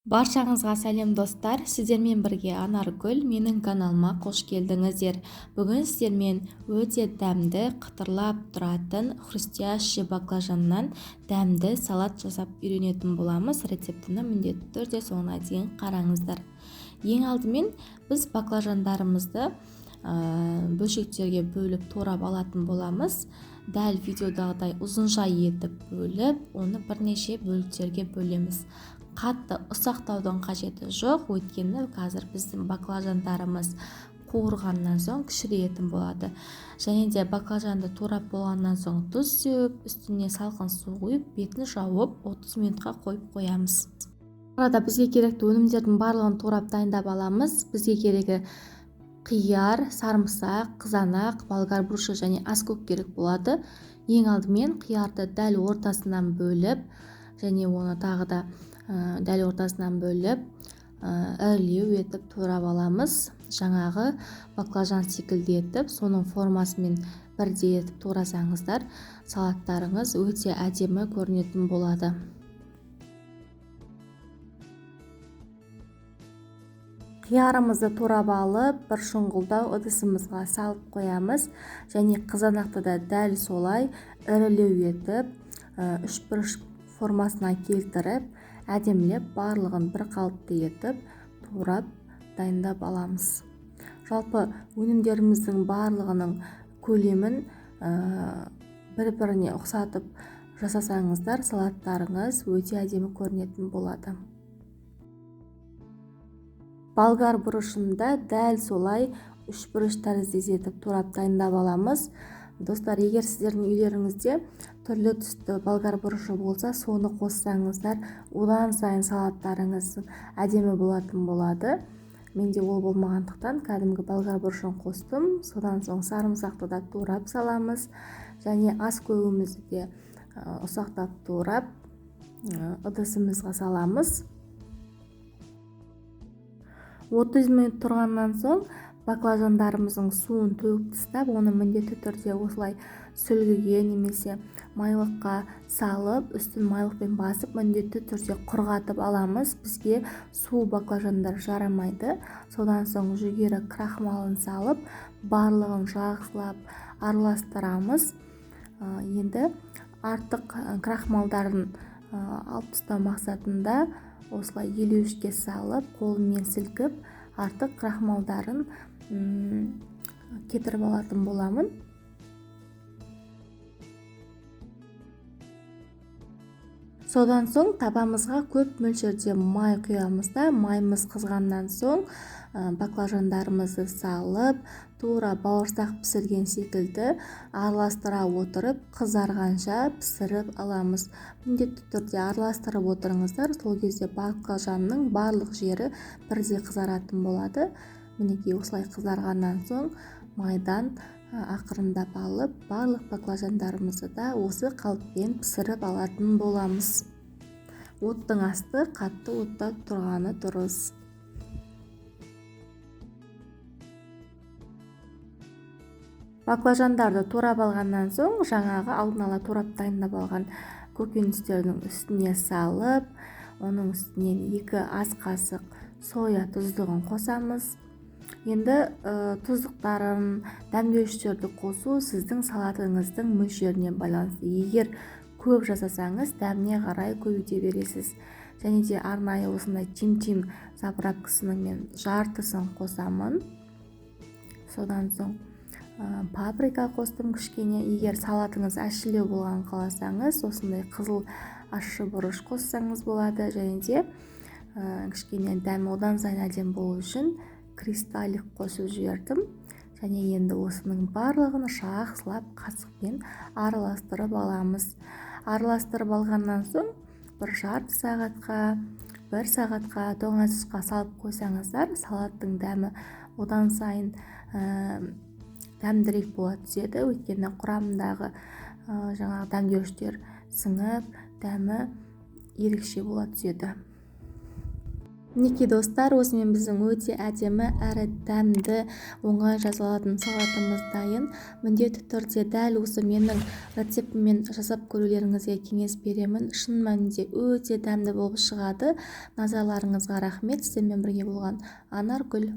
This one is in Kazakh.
Баршаңызға сәлем достар, сіздермен бірге Анаргүл, менің каналыма қош келдіңіздер. Бүгін сіздермен өте дәмді, қытырлап тұратын хрустящий баклажаннан дәмді салат жасап үйренетін боламыз. Рецептіні міндетті түрде соңына дейін қараңыздар. Ең алдымен біз баклажандарымызды бөлшектерге бөліп турап алатын боламыз. Дәл видеодағыдай ұзынша етіп бөліп, оны бірнеше бөліктерге бөлеміз. Қатты ұсақтаудың қажеті жоқ, өйткені қазір біздің баклажандарымыз қуырғаннан соң кішірейетін болады. Және де баклажанды турап болғаннан соң тұз сеуіп, үстіне салқын су құйып, бетін жауып 30 минутқа қойып қоямыз. Арада бізге керекті өнімдердің барлығын турап дайындап аламыз. Бізге керегі қияр, сарымсақ, қызанақ, болгар бұрышы және аскөк керек болады. Ең алдымен қиярды дәл ортасынан бөліп, және оны тағы да дәл ортасынан бөліп ірілеу етіп турап аламыз. Жаңағы баклажан секілді етіп, соның формасымен бірдей етіп турасаңыздар, салаттарыңыз өте әдемі көрінетін болады. Қиярымызды турап алып, бір шұңғылдау ыдысымызға салып қоямыз, және қызанақты да дәл солай ірілеу етіп, үшбұрыш формасына келтіріп, әдемілеп барлығын бір қалыпты етіп турап дайындап аламыз. Жалпы өнімдеріміздің барлығының көлемін бір-біріне ұқсатып жасасаңыздар, салаттарыңыз өте әдемі көрінетін болады. Болгар бұрышында дәл солай үшбұрыш тәріздес етіп турап дайындап аламыз. Достар, егер сіздердің үйлеріңізде түрлі түсті болгар бұрышы болса, соны қоссаңыздар, одан сайын салаттарыңыз әдемі болатын болады. Менде ол болмағандықтан кәдімгі болгар бұрышын қостым. Содан соң сарымсақты да турап саламыз, және аскөгімізді де ұсақтап турап ыдысымызға саламыз. 30 минут тұрғаннан соң баклажандарымыздың суын төгіп тастап, оны міндетті түрде осылай сүлгіге немесе майлыққа салып, үстін майлықпен басып, міндетті түрде құрғатып аламыз. Бізге су баклажандар жарамайды. Содан соң жүгері крахмалын салып, барлығын жақсылап араластырамыз. Енді артық крахмалдарын алып тастау мақсатында осылай елеуішке салып, қолыммен сілкіп, артық крахмалдарын кетіріп алатын боламын. Содан соң табамызға көп мөлшерде май құямыз да, майымыз қызғаннан соң баклажандарымызды салып, тура бауырсақ пісірген секілді араластыра отырып, қызарғанша пісіріп аламыз. Міндетті түрде араластырып отырыңыздар, сол кезде баклажанның барлық жері бірдей қызаратын болады. Мінекей осылай қызарғаннан соң майдан ақырындап алып, барлық баклажандарымызды да осы қалыппен пісіріп алатын боламыз. Оттың асты қатты отта тұрғаны дұрыс. Баклажандарды турап алғаннан соң, жаңағы алдын ала турап дайындап алған көкөністердің үстіне салып, оның үстінен 2 ас қасық соя тұздығын қосамыз. Енді тұздықтарын, дәмдеуіштерді қосу сіздің салатыңыздың мөлшеріне байланысты. Егер көп жасасаңыз, дәміне қарай көбейте бересіз. Және де арнайы осындай тим-тим заправкасының мен жартысын қосамын. Содан соң паприка қостым кішкене. Егер салатыңыз әшілеу болған қаласаңыз, осындай қызыл ащы бұрыш қоссаңыз болады. Және де кішкене дәмі одан сайын әдемі болу үшін кристаллик қосып жібердім. Және енді осының барлығын жақсылап қасықпен араластырып аламыз. Араластырып алғаннан соң бір жарты сағатқа, 1 сағатқа тоңазытқышқа салып қойсаңыздар, салаттың дәмі одан сайын дәмдірек бола түседі. Өйткені құрамындағы жаңағы дәмдеуіштер сіңіп, дәмі ерекше бола түседі. Мінекей достар, осымен біздің өте әдемі әрі дәмді оңай жазылатын салатымыз дайын. Міндетті түрде дәл осы менің рецептіммен жасап көрулеріңізге кеңес беремін. Шын мәнінде өте дәмді болып шығады. Назарларыңызға рахмет. Сіздермен бірге болған Анаргүл.